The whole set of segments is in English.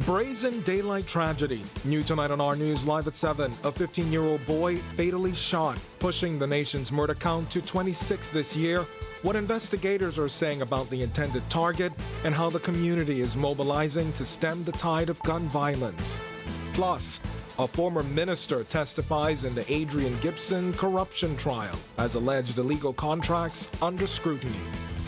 Brazen daylight tragedy. New tonight on Our News Live at 7. A 15-year-old boy fatally shot, pushing the nation's murder count to 26 this year. What investigators are saying about the intended target and how the community is mobilizing to stem the tide of gun violence. Plus, a former minister testifies in the Adrian Gibson corruption trial as alleged illegal contracts under scrutiny.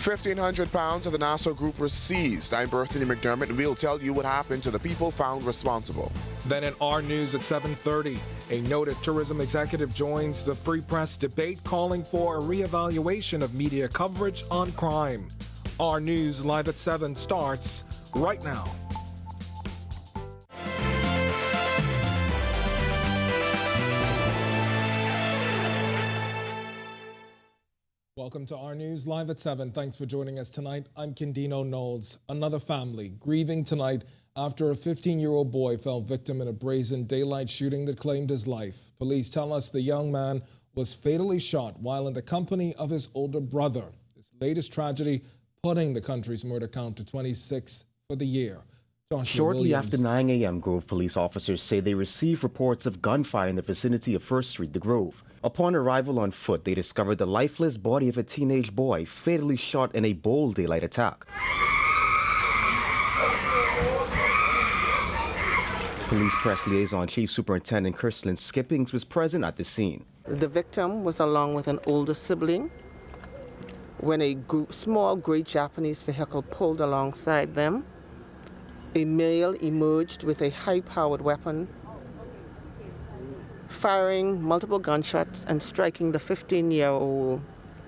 1,500 pounds of the Nassau Group was seized. I'm Berthany McDermott, and we'll tell you what happened to the people found responsible. Then in Our News at 7:30, a noted tourism executive joins the Free Press debate calling for a reevaluation of media coverage on crime. Our News Live at 7 starts right now. Welcome to Our News Live at 7. Thanks for joining us tonight. I'm Kindino Knowles. Another family grieving tonight after a 15-year-old boy fell victim in a brazen daylight shooting that claimed his life. Police tell us the young man was fatally shot while in the company of his older brother. This latest tragedy putting the country's murder count to 26 for the year. Shortly after 9 a.m., Grove police officers say they received reports of gunfire in the vicinity of First Street, the Grove. Upon arrival on foot, they discovered the lifeless body of a teenage boy fatally shot in a bold daylight attack. Police press liaison Chief Superintendent Kirslyn Skippings was present at the scene. The victim was along with an older sibling when a small gray Japanese vehicle pulled alongside them. A male emerged with a high-powered weapon, firing multiple gunshots and striking the 15-year-old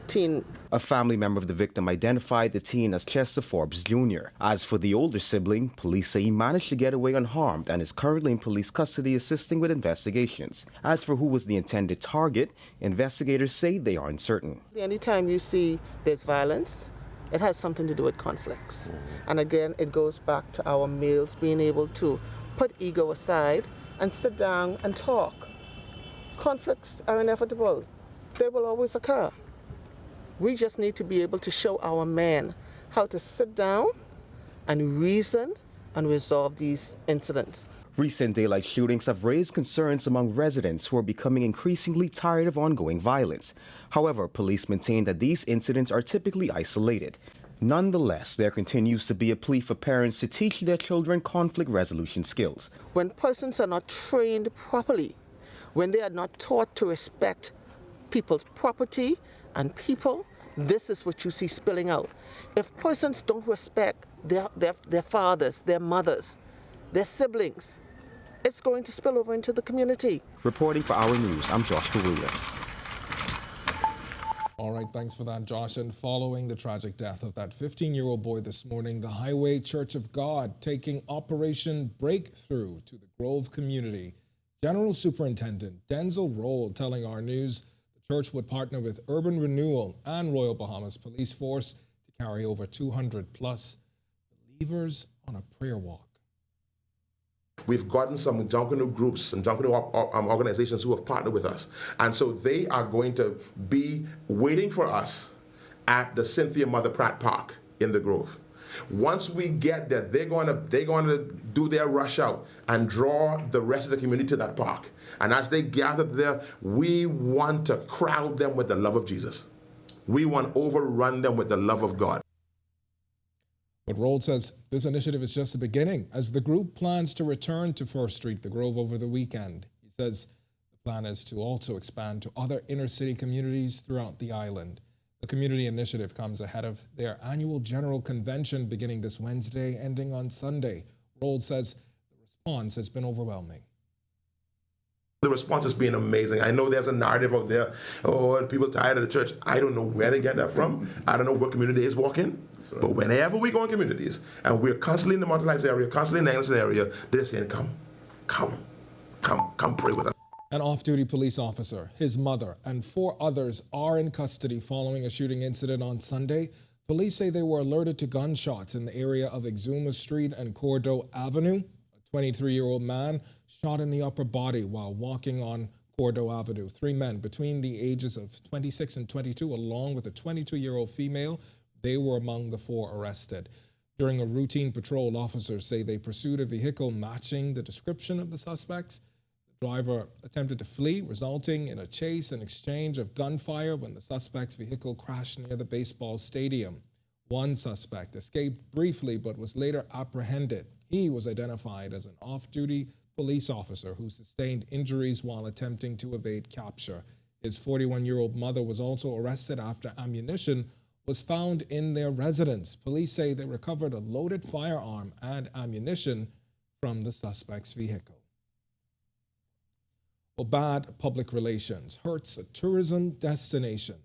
teen. A family member of the victim identified the teen as Chester Forbes Jr. As for the older sibling, police say he managed to get away unharmed and is currently in police custody assisting with investigations. As for who was the intended target, investigators say they are uncertain. Anytime you see there's violence, it has something to do with conflicts. And again, it goes back to our males being able to put ego aside and sit down and talk. Conflicts are inevitable. They will always occur. We just need to be able to show our men how to sit down and reason and resolve these incidents. Recent daylight shootings have raised concerns among residents who are becoming increasingly tired of ongoing violence. However, police maintain that these incidents are typically isolated. Nonetheless, there continues to be a plea for parents to teach their children conflict resolution skills. When persons are not trained properly, when they are not taught to respect people's property and people, this is what you see spilling out. If persons don't respect their fathers, their mothers, their siblings, it's going to spill over into the community. Reporting for Our News, I'm Joshua Williams. All right, thanks for that, Josh. And following the tragic death of that 15-year-old boy this morning, the Highway Church of God taking Operation Breakthrough to the Grove community. General Superintendent Denzel Roll telling Our News the church would partner with Urban Renewal and Royal Bahamas Police Force to carry over 200-plus believers on a prayer walk. We've gotten some Junkanoo groups, some Junkanoo organizations who have partnered with us. And so they are going to be waiting for us at the Cynthia Mother Pratt Park in the Grove. Once we get there, they're going to do their rush out and draw the rest of the community to that park. And as they gather there, we want to crowd them with the love of Jesus. We want to overrun them with the love of God. But Roll says this initiative is just the beginning as the group plans to return to First Street, the Grove, over the weekend. He says the plan is to also expand to other inner-city communities throughout the island. The community initiative comes ahead of their annual general convention beginning this Wednesday, ending on Sunday. Roll says the response has been overwhelming. The response has been amazing. I know there's a narrative out there, oh, people tired of the church. I don't know where they get that from. I don't know what community is walking. Right. But whenever we go in communities, and we're constantly in the marginalized area, constantly in the Anglican area, they're saying, come pray with us. An off-duty police officer, his mother, and 4 others are in custody following a shooting incident on Sunday. Police say they were alerted to gunshots in the area of Exuma Street and Cordo Avenue. A 23-year-old man shot in the upper body while walking on Cordo Avenue. 3 men between the ages of 26 and 22, along with a 22-year-old female, they were among the 4 arrested. During a routine patrol, officers say they pursued a vehicle matching the description of the suspects. The driver attempted to flee, resulting in a chase and exchange of gunfire when the suspect's vehicle crashed near the baseball stadium. One suspect escaped briefly but was later apprehended. He was identified as an off-duty police officer who sustained injuries while attempting to evade capture. His 41-year-old mother was also arrested after ammunition was found in their residence. Police say they recovered a loaded firearm and ammunition from the suspect's vehicle. Well, bad public relations hurts a tourism destination.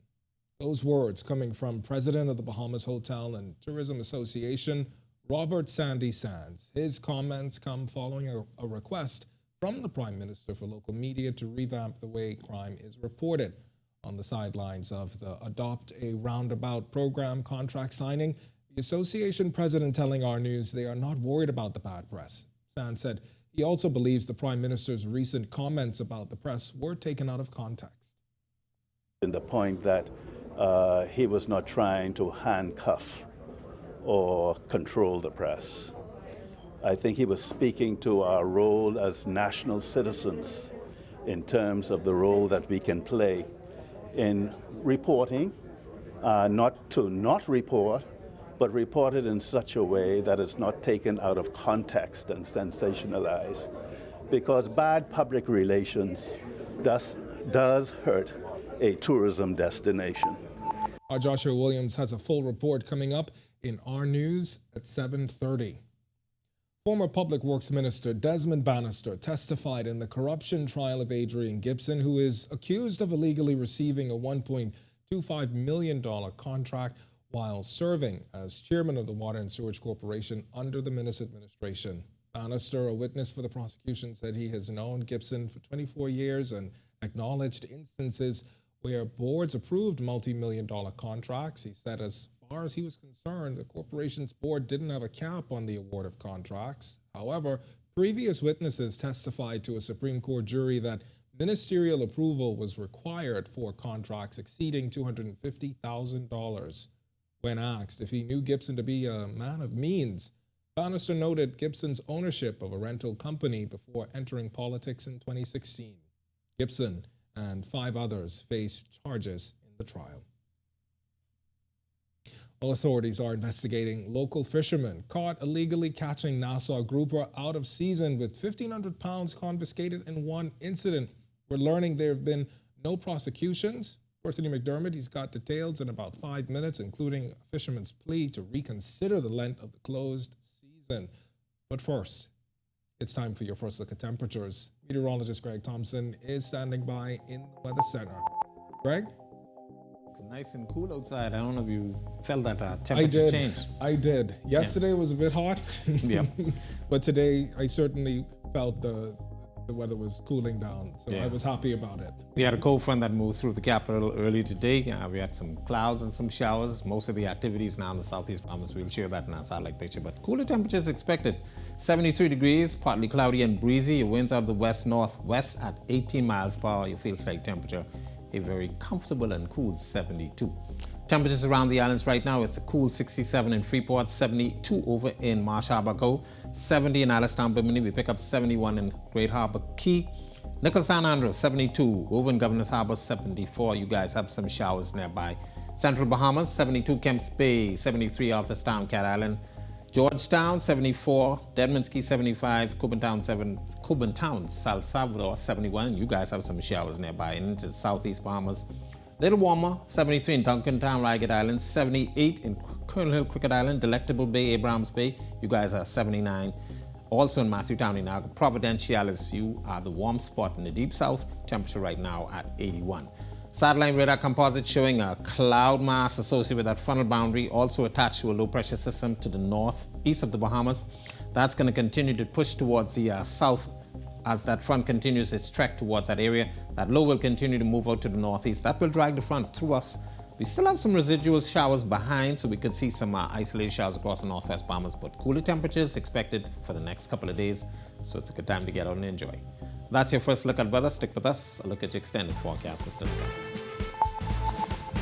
Those words coming from President of the Bahamas Hotel and Tourism Association, Robert Sandy Sands. His comments come following a request from the Prime Minister for local media to revamp the way crime is reported. On the sidelines of the Adopt a Roundabout program contract signing, the association president telling Our News they are not worried about the bad press. Sands said he also believes the Prime Minister's recent comments about the press were taken out of context. In the point that he was not trying to handcuff or control the press. I think he was speaking to our role as national citizens in terms of the role that we can play in reporting, not to not report, but report it in such a way that it's not taken out of context and sensationalized. Because bad public relations does hurt a tourism destination. Our Joshua Williams has a full report coming up in Our News at 7:30. Former Public Works Minister Desmond Bannister testified in the corruption trial of Adrian Gibson, who is accused of illegally receiving a $1.25 million contract while serving as chairman of the Water and Sewage Corporation under the Minnis administration. Bannister, a witness for the prosecution, said he has known Gibson for 24 years and acknowledged instances where boards approved multi-million-dollar contracts. He said as far as he was concerned, the corporation's board didn't have a cap on the award of contracts. However, previous witnesses testified to a Supreme Court jury that ministerial approval was required for contracts exceeding $250,000. When asked if he knew Gibson to be a man of means, Bannister noted Gibson's ownership of a rental company before entering politics in 2016. Gibson and 5 others face charges in the trial. Well, authorities are investigating local fishermen caught illegally catching Nassau grouper out of season with 1,500 pounds confiscated in one incident. We're learning there have been no prosecutions. Anthony McDermott, he's got details in about 5 minutes, including a fisherman's plea to reconsider the length of the closed season. But first, it's time for your first look at temperatures. Meteorologist Greg Thompson is standing by in the Weather Center. Greg? It's nice and cool outside. I don't know if you felt that temperature change. I did. Yesterday was a bit hot. Yeah. But today I certainly felt the weather was cooling down. So I was happy about it. We had a cold front that moved through the capital early today. We had some clouds and some showers. Most of the activities now in the southeast Bahamas. We'll share that in our satellite picture. But cooler temperatures expected. 73 degrees, partly cloudy and breezy. Winds out of the west-northwest at 18 miles per hour. Your field side temperature, a very comfortable and cool 72. Temperatures around the islands right now, it's a cool 67 in Freeport, 72 over in Marsh Harbour Cove, 70 in Allenstown, Bimini. We pick up 71 in Great Harbour Key. Nicholas San Andreas, 72. Over in Governor's Harbour, 74. You guys have some showers nearby. Central Bahamas, 72. Kemps Bay, 73. Althestown, Cat Island. Georgetown, 74. Deadman's Key, 75. Cobentown, San Salvador, 71. You guys have some showers nearby. And into the southeast Bahamas, little warmer, 73 in Duncantown, Ragged Island, 78 in Colonel Hill, Cricket Island, Delectable Bay, Abrams Bay. You guys are 79. Also in Matthew Town, Providenciales, you are the warm spot in the deep south. Temperature right now at 81. Satellite radar composite showing a cloud mass associated with that frontal boundary, also attached to a low pressure system to the northeast of the Bahamas. That's going to continue to push towards the south as that front continues its trek towards that area. That low will continue to move out to the northeast. That will drag the front through us. We still have some residual showers behind, so we could see some isolated showers across the northwest Bahamas, but cooler temperatures expected for the next couple of days, so it's a good time to get out and enjoy. That's your first look at weather. Stick with us. A look at your extended forecast system.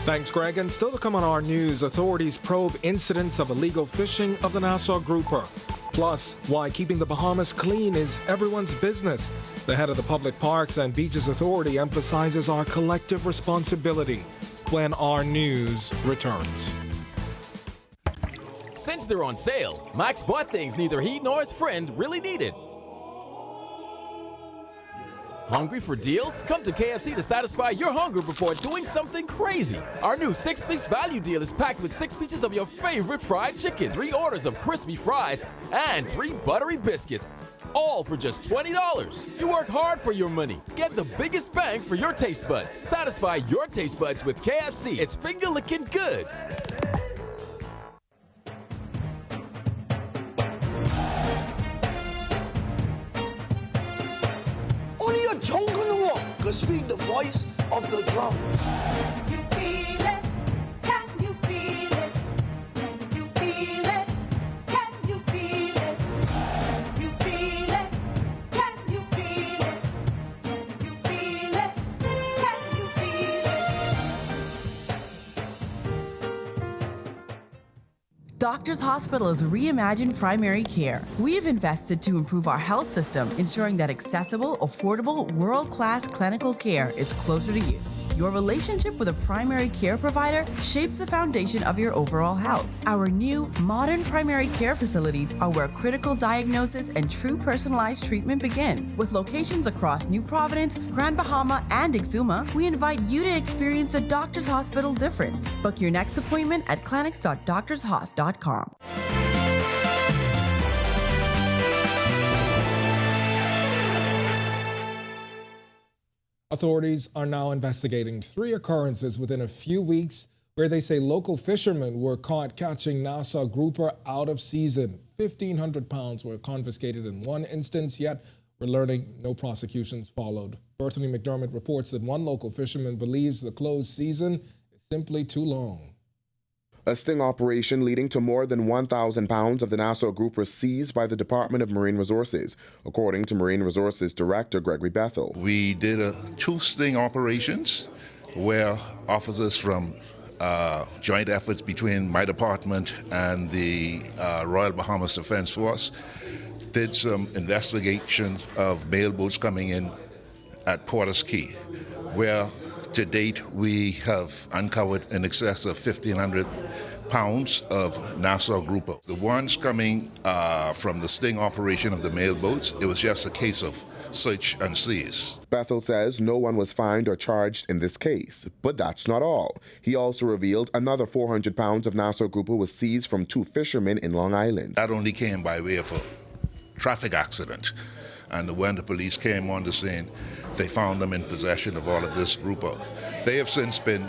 Thanks, Greg. And still to come on our news, authorities probe incidents of illegal fishing of the Nassau Grouper. Plus, why keeping the Bahamas clean is everyone's business. The head of the Public Parks and Beaches Authority emphasizes our collective responsibility when our news returns. Since they're on sale, Max bought things neither he nor his friend really needed. Hungry for deals? Come to KFC to satisfy your hunger before doing something crazy. Our new 6-piece value deal is packed with 6 pieces of your favorite fried chicken, 3 orders of crispy fries, and 3 buttery biscuits, all for just $20. You work hard for your money. Get the biggest bang for your taste buds. Satisfy your taste buds with KFC. It's finger-licking good. Only a jungle walk could speak the voice of the drum. You feel it? Can you feel it? Can you feel it? Can you feel it? Can you feel it? Can you feel it? Can you feel it? Can you feel it? Doctors Hospital's reimagined primary care. We've invested to improve our health system, ensuring that accessible, affordable, world-class clinical care is closer to you. Your relationship with a primary care provider shapes the foundation of your overall health. Our new, modern primary care facilities are where critical diagnosis and true personalized treatment begin. With locations across New Providence, Grand Bahama, and Exuma, we invite you to experience the Doctors Hospital difference. Book your next appointment at clinics.doctorshos.com. Authorities are now investigating 3 occurrences within a few weeks where they say local fishermen were caught catching Nassau grouper out of season. 1,500 pounds were confiscated in one instance, yet we're learning no prosecutions followed. Bethany McDermott reports that one local fisherman believes the closed season is simply too long. A sting operation leading to more than 1,000 pounds of the Nassau grouper seized by the Department of Marine Resources, according to Marine Resources Director Gregory Bethel. We did 2 sting operations where officers from joint efforts between my department and the Royal Bahamas Defense Force did some investigation of mail boats coming in at Porter's Key, where to date, we have uncovered in excess of 1,500 pounds of Nassau grouper. The ones coming from the sting operation of the mail boats, it was just a case of search and seize. Bethel says no one was fined or charged in this case, but that's not all. He also revealed another 400 pounds of Nassau grouper was seized from 2 fishermen in Long Island. That only came by way of a traffic accident. And when the police came on the scene, they found them in possession of all of this grouper. They have since been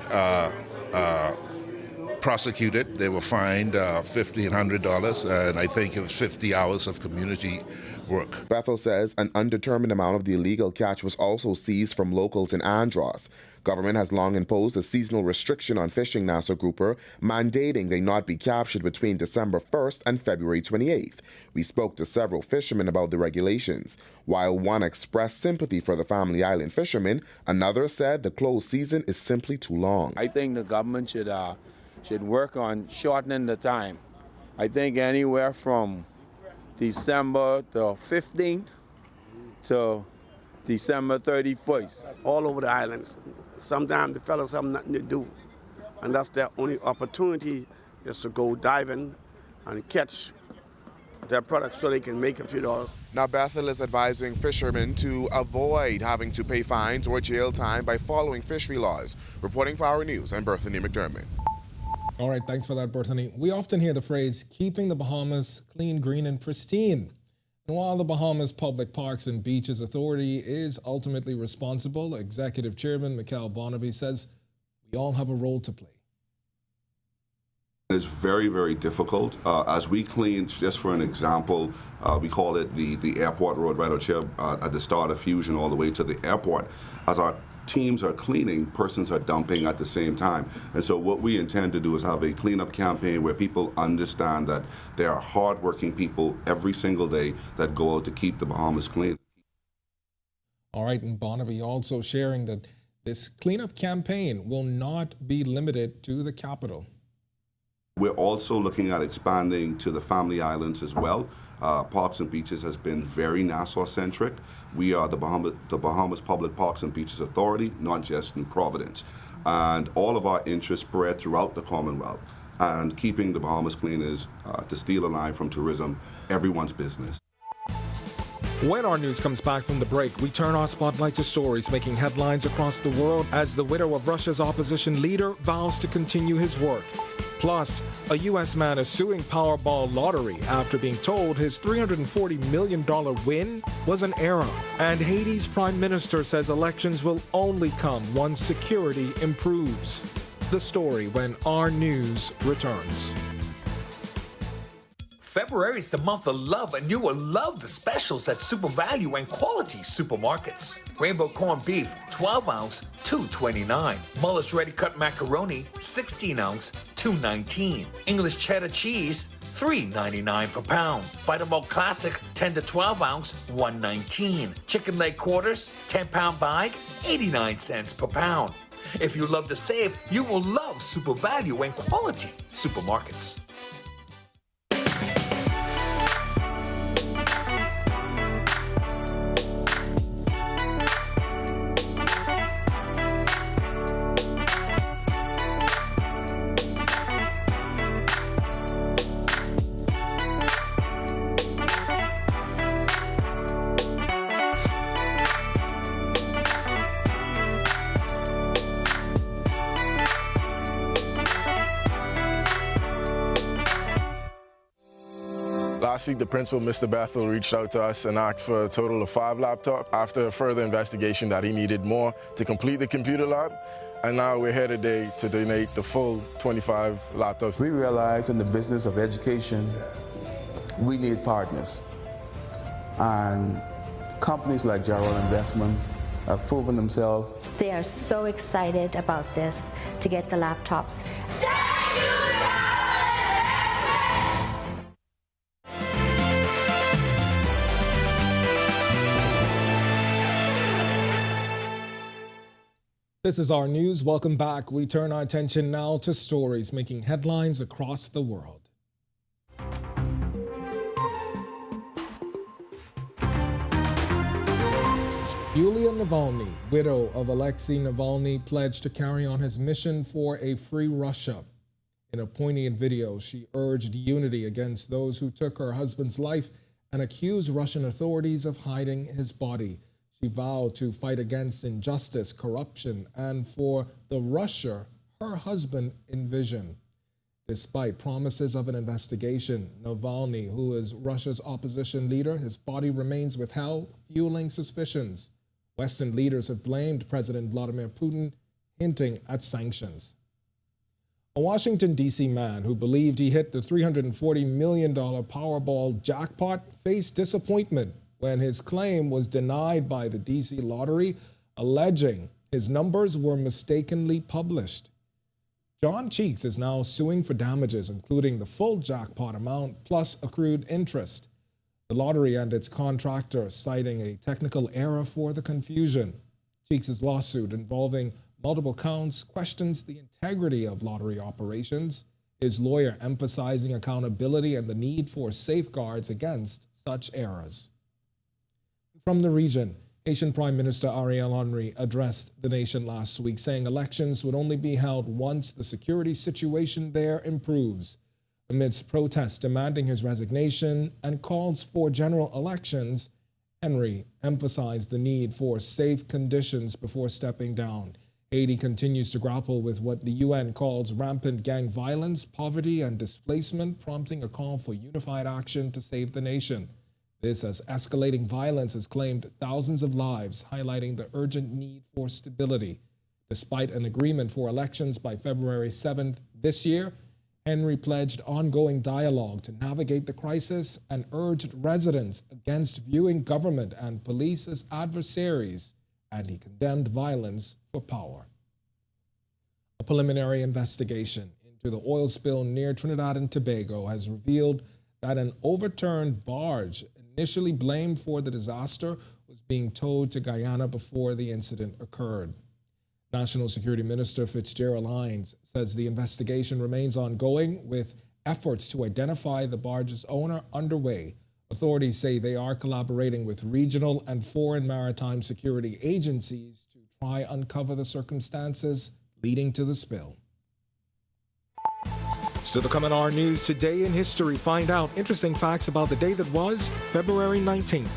prosecuted. They were fined $1,500, and I think it was 50 hours of community work. Bethel says an undetermined amount of the illegal catch was also seized from locals in Andros. Government has long imposed a seasonal restriction on fishing Nassau grouper, mandating they not be captured between December 1st and February 28th. We spoke to several fishermen about the regulations. While one expressed sympathy for the Family Island fishermen, another said the closed season is simply too long. I think the government should work on shortening the time. I think anywhere from December the 15th to December 31st. All over the islands. Sometimes the fellas have nothing to do, and that's their only opportunity is to go diving and catch their products so they can make a few dollars. Now, Bethel is advising fishermen to avoid having to pay fines or jail time by following fishery laws. Reporting for Our News, I'm Bethany McDermott. All right, thanks for that, Bethany. We often hear the phrase, keeping the Bahamas clean, green, and pristine. And while the Bahamas Public Parks and Beaches Authority is ultimately responsible, Executive Chairman Mikhail Barnaby says we all have a role to play. It's very, very difficult. As we clean, just for an example, we call it the airport road right out here at the start of Fusion all the way to the airport. As our teams are cleaning, persons are dumping at the same time. And so what we intend to do is have a cleanup campaign where people understand that there are hardworking people every single day that go out to keep the Bahamas clean. All right, and Barnaby also sharing that This cleanup campaign will not be limited to the capital. We're also looking at expanding to the Family Islands as well. Parks and Beaches has been very Nassau-centric. We are the Bahamas Public Parks and Beaches Authority, not just New Providence. And all of our interests spread throughout the Commonwealth. And keeping the Bahamas clean is, to steal a line from tourism, everyone's business. When our news comes back from the break, we turn our spotlight to stories making headlines across the world as the widow of Russia's opposition leader vows to continue his work. Plus, a U.S. man is suing Powerball Lottery after being told his $340 million win was an error. And Haiti's prime minister says elections will only come once security improves. The story when our news returns. February is the month of love, and you will love the specials at Super Value and Quality Supermarkets. Rainbow corned beef, 12 ounce, $2.29. Mullis ready cut macaroni, 16 ounce, $2.19. English cheddar cheese, $3.99 per pound. Vitamalt Classic, 10 to 12 ounce, $1.19. Chicken leg quarters, 10-pound bag, 89 cents per pound. If you love to save, you will love Super Value and Quality Supermarkets. Last week, the principal, Mr. Bethel, reached out to us and asked for a total of 5 laptops. After further investigation that he needed more to complete the computer lab, and now we're here today to donate the full 25 laptops. We realize in the business of education, we need partners. And companies like Gerald Investment have proven themselves. They are so excited about this to get the laptops. This is our news. Welcome back. We turn our attention now to stories making headlines across the world. Yulia Navalny, widow of Alexei Navalny, pledged to carry on his mission for a free Russia. In a poignant video, she urged unity against those who took her husband's life and accused Russian authorities of hiding his body. She vowed to fight against injustice, corruption, and for the Russia her husband envisioned. Despite promises of an investigation, Navalny, who is Russia's opposition leader, his body remains withheld, fueling suspicions. Western leaders have blamed President Vladimir Putin, hinting at sanctions. A Washington, D.C. man who believed he hit the $340 million Powerball jackpot faced disappointment when his claim was denied by the D.C. lottery, alleging his numbers were mistakenly published. John Cheeks is now suing for damages, including the full jackpot amount plus accrued interest. The lottery and its contractor citing a technical error for the confusion. Cheeks' lawsuit, involving multiple counts, questions the integrity of lottery operations, his lawyer emphasizing accountability and the need for safeguards against such errors. From the region, Haitian Prime Minister Ariel Henry addressed the nation last week, saying elections would only be held once the security situation there improves. Amidst protests demanding his resignation and calls for general elections, Henry emphasized the need for safe conditions before stepping down. Haiti continues to grapple with what the UN calls rampant gang violence, poverty, and displacement, prompting a call for unified action to save the nation. This, as escalating violence has claimed thousands of lives, highlighting the urgent need for stability. Despite an agreement for elections by February 7th this year, Henry pledged ongoing dialogue to navigate the crisis and urged residents against viewing government and police as adversaries, and he condemned violence for power. A preliminary investigation into the oil spill near Trinidad and Tobago has revealed that an overturned barge initially blamed for the disaster was being towed to Guyana before the incident occurred. National Security Minister Fitzgerald Hines says the investigation remains ongoing with efforts to identify the barge's owner underway. Authorities say they are collaborating with regional and foreign maritime security agencies to try uncover the circumstances leading to the spill. Still to come in our news today in history, find out interesting facts about the day that was February 19th.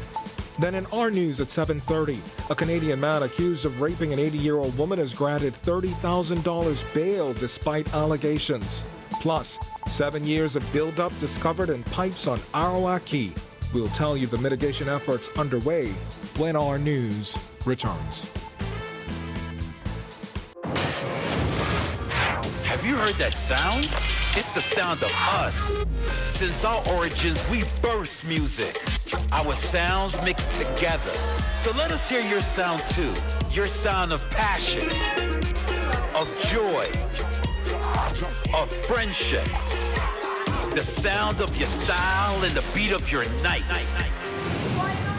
Then in our news at 7:30, a Canadian man accused of raping an 80-year-old woman is granted $30,000 bail despite allegations. Plus, 7 years of buildup discovered in pipes on Arawak Key. We'll tell you the mitigation efforts underway when our news returns. Have you heard that sound? It's the sound of us. Since our origins, we burst music. Our sounds mix together. So let us hear your sound too. Your sound of passion, of joy, of friendship. The sound of your style and the beat of your night.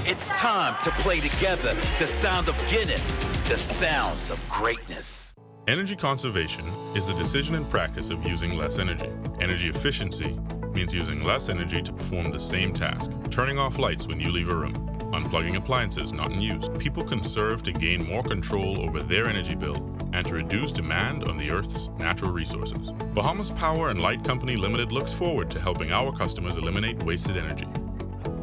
It's time to play together the sound of Guinness, the sounds of greatness. Energy conservation is the decision and practice of using less energy. Energy efficiency means using less energy to perform the same task. Turning off lights when you leave a room. Unplugging appliances not in use. People conserve to gain more control over their energy bill and to reduce demand on the Earth's natural resources. Bahamas Power and Light Company Limited looks forward to helping our customers eliminate wasted energy.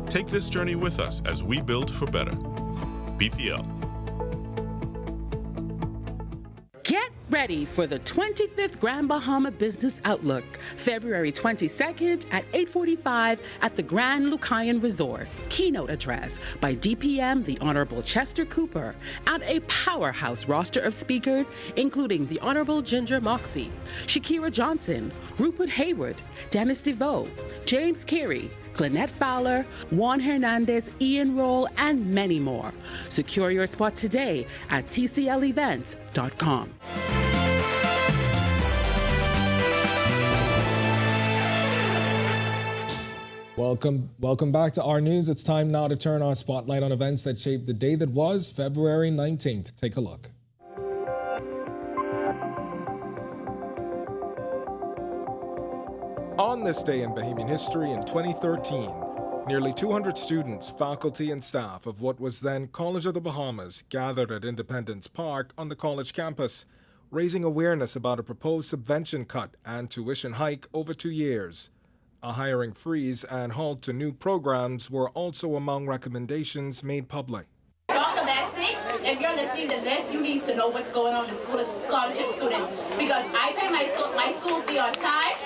Take this journey with us as we build for better. BPL. Get ready for the 25th Grand Bahama Business Outlook, February 22nd at 8:45 at the Grand Lucayan Resort. Keynote address by DPM the Honorable Chester Cooper and a powerhouse roster of speakers, including the Honorable Ginger Moxie, Shakira Johnson, Rupert Haywood, Dennis DeVoe, James Carey, Clynette Fowler, Juan Hernandez, Ian Roll, and many more. Secure your spot today at tclevents.com. Welcome back to our news. It's time now to turn our spotlight on events that shaped the day that was February 19th. Take a look. On this day in Bahamian history in 2013, nearly 200 students, faculty, and staff of what was then College of the Bahamas gathered at Independence Park on the college campus, raising awareness about a proposed subvention cut and tuition hike over 2 years. A hiring freeze and halt to new programs were also among recommendations made public. Dr. Betsy, if you're listening to this, you need to know what's going on with the scholarship student, because I pay my school fee on time.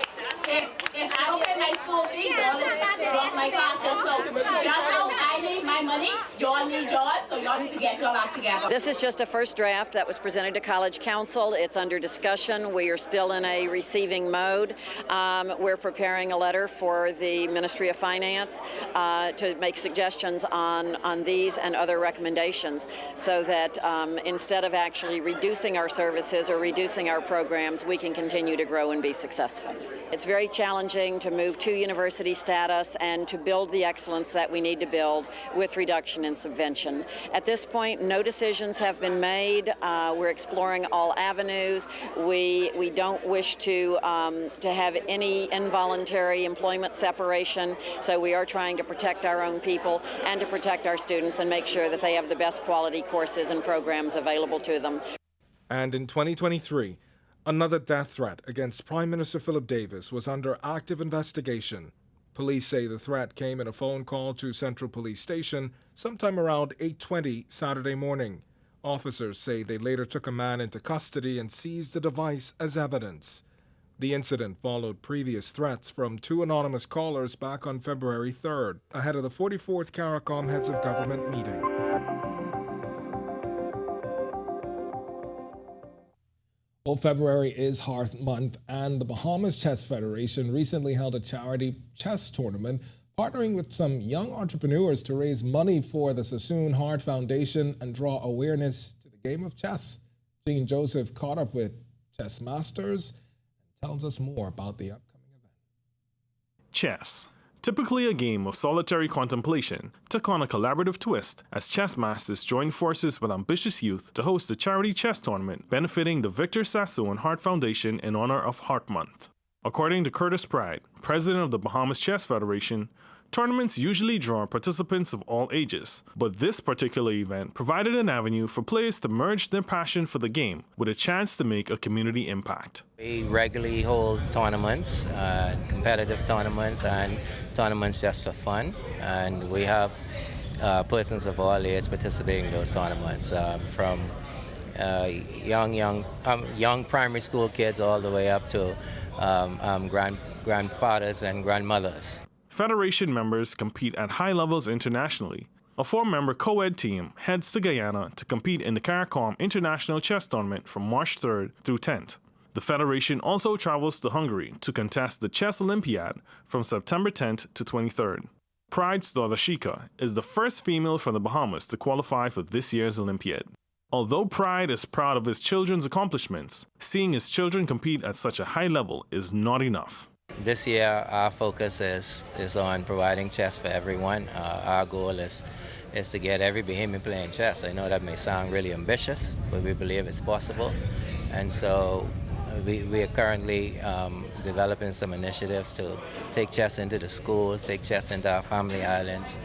If I don't pay my school fee, y'all drop my classes. So just how I need my money, y'all need yours, so y'all need to get y'all act together. This is just a first draft that was presented to College Council. It's under discussion. We are still in a receiving mode. We're preparing a letter for the Ministry of Finance to make suggestions on these and other recommendations, so that instead of actually reducing our services or reducing our programs, we can continue to grow and be successful. It's very challenging to move to university status and to build the excellence that we need to build with reduction in subvention. At this point, no decisions have been made. We're exploring all avenues. We don't wish to have any involuntary employment separation, so we are trying to protect our own people and to protect our students and make sure that they have the best quality courses and programs available to them. And in 2023, another death threat against Prime Minister Philip Davis was under active investigation. Police say the threat came in a phone call to Central Police Station sometime around 8:20 Saturday morning. Officers say they later took a man into custody and seized the device as evidence. The incident followed previous threats from 2 anonymous callers back on February 3rd, ahead of the 44th CARICOM Heads of Government meeting. Well, February is Heart Month, and the Bahamas Chess Federation recently held a charity chess tournament, partnering with some young entrepreneurs to raise money for the Sassoon Heart Foundation and draw awareness to the game of chess. Jean Joseph caught up with chess masters and tells us more about the upcoming event. Chess. typically a game of solitary contemplation, took on a collaborative twist as chess masters joined forces with ambitious youth to host a charity chess tournament benefiting the Victor Sassoon Heart Foundation in honor of Heart Month. According to Curtis Pride, president of the Bahamas Chess Federation, tournaments usually draw participants of all ages, but this particular event provided an avenue for players to merge their passion for the game with a chance to make a community impact. We regularly hold tournaments, competitive tournaments, and tournaments just for fun. And we have persons of all ages participating in those tournaments, from young primary school kids all the way up to grandfathers and grandmothers. Federation members compete at high levels internationally. A 4-member co-ed team heads to Guyana to compete in the CARICOM International Chess Tournament from March 3rd through 10th. The Federation also travels to Hungary to contest the Chess Olympiad from September 10th to 23rd. Pride's daughter Shika is the first female from the Bahamas to qualify for this year's Olympiad. Although Pride is proud of his children's accomplishments, seeing his children compete at such a high level is not enough. This year, our focus is on providing chess for everyone. Our goal is to get every Bahamian playing chess. I know that may sound really ambitious, but we believe it's possible. And so we are currently developing some initiatives to take chess into the schools, take chess into our family islands,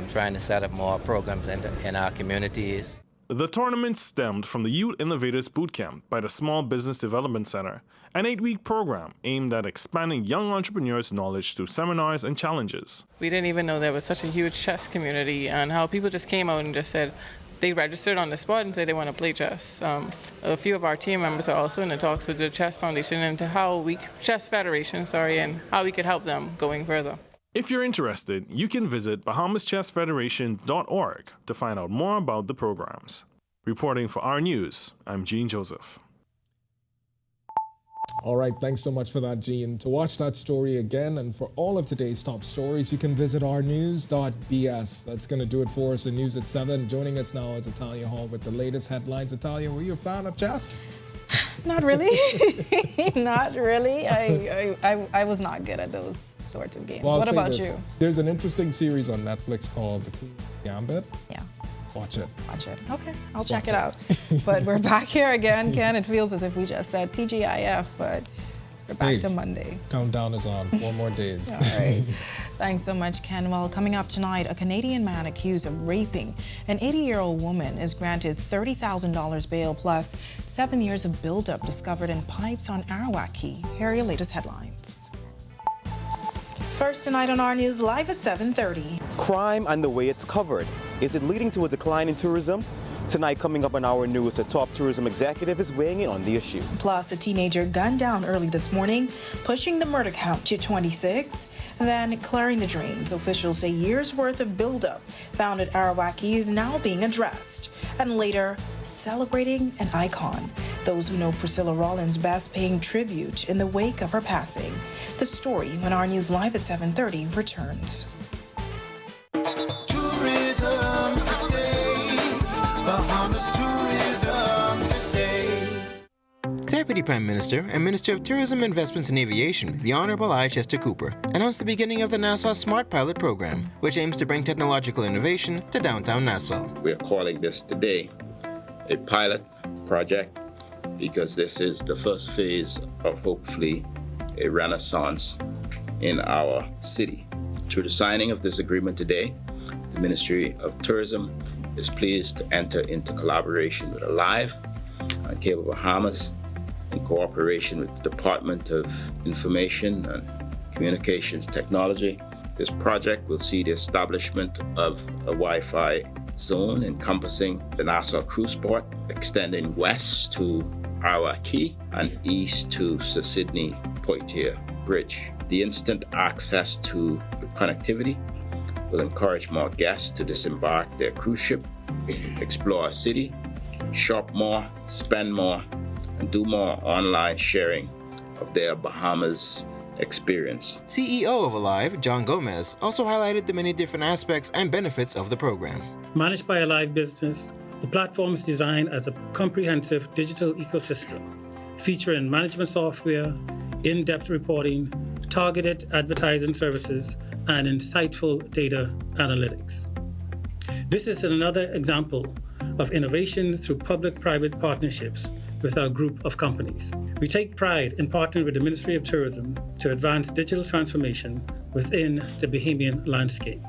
trying to set up more programs in our communities. The tournament stemmed from the Youth Innovators Bootcamp by the Small Business Development Center, an 8-week program aimed at expanding young entrepreneurs' knowledge through seminars and challenges. We didn't even know there was such a huge chess community, and how people just came out and just said they registered on the spot and said they want to play chess. A few of our team members are also in the talks with the Chess Foundation into Chess Federation, and how we could help them going further. If you're interested, you can visit BahamasChessFederation.org to find out more about the programs. Reporting for Our News, I'm Gene Joseph. All right, thanks so much for that, Gene. To watch that story again and for all of today's top stories, you can visit ournews.bs. That's going to do it for us in News at 7. Joining us now is Italia Hall with the latest headlines. Italia, were you a fan of chess? Not really. Not really. I was not good at those sorts of games. Well, what about you? There's an interesting series on Netflix called The Queen's Gambit. Yeah. Watch it. Watch it. Okay, I'll check it out. But we're back here again, Ken. It feels as if we just said TGIF, but we're back to Monday. Countdown is on. 4 more days. All right. Thanks so much, Ken. Well, coming up tonight, a Canadian man accused of raping an 80-year-old woman is granted $30,000 bail plus 7 years of buildup discovered in pipes on Arawak Key. Here are your latest headlines. First tonight on Our News, live at 7:30. Crime and the way it's covered. Is it leading to a decline in tourism? Tonight, coming up on Our News, a top tourism executive is weighing in on the issue. Plus, a teenager gunned down early this morning, pushing the murder count to 26, then clearing the drains. Officials say years' worth of buildup found at Arawaki is now being addressed. And later, celebrating an icon. Those who know Priscilla Rollins best paying tribute in the wake of her passing. The story when Our News Live at 7:30 returns. Tourism today. Bahamas tourism today. Deputy Prime Minister and Minister of Tourism, Investments and Aviation, the Honourable I. Chester Cooper, announced the beginning of the Nassau Smart Pilot Program, which aims to bring technological innovation to downtown Nassau. We are calling this today a pilot project because this is the first phase of hopefully a renaissance in our city. Through the signing of this agreement today, the Ministry of Tourism is pleased to enter into collaboration with Alive and Cable Bahamas in cooperation with the Department of Information and Communications Technology. This project will see the establishment of a Wi-Fi zone encompassing the Nassau Cruise Port, extending west to Arawak Key and east to Sir Sidney Poitier Bridge. The instant access to connectivity will encourage more guests to disembark their cruise ship, explore a city, shop more, spend more, and do more online sharing of their Bahamas experience. CEO of Alive, John Gomez, also highlighted the many different aspects and benefits of the program. Managed by Alive Business, the platform is designed as a comprehensive digital ecosystem, featuring management software, in-depth reporting, targeted advertising services, and insightful data analytics. This is another example of innovation through public-private partnerships with our group of companies. We take pride in partnering with the Ministry of Tourism to advance digital transformation within the Bahamian landscape.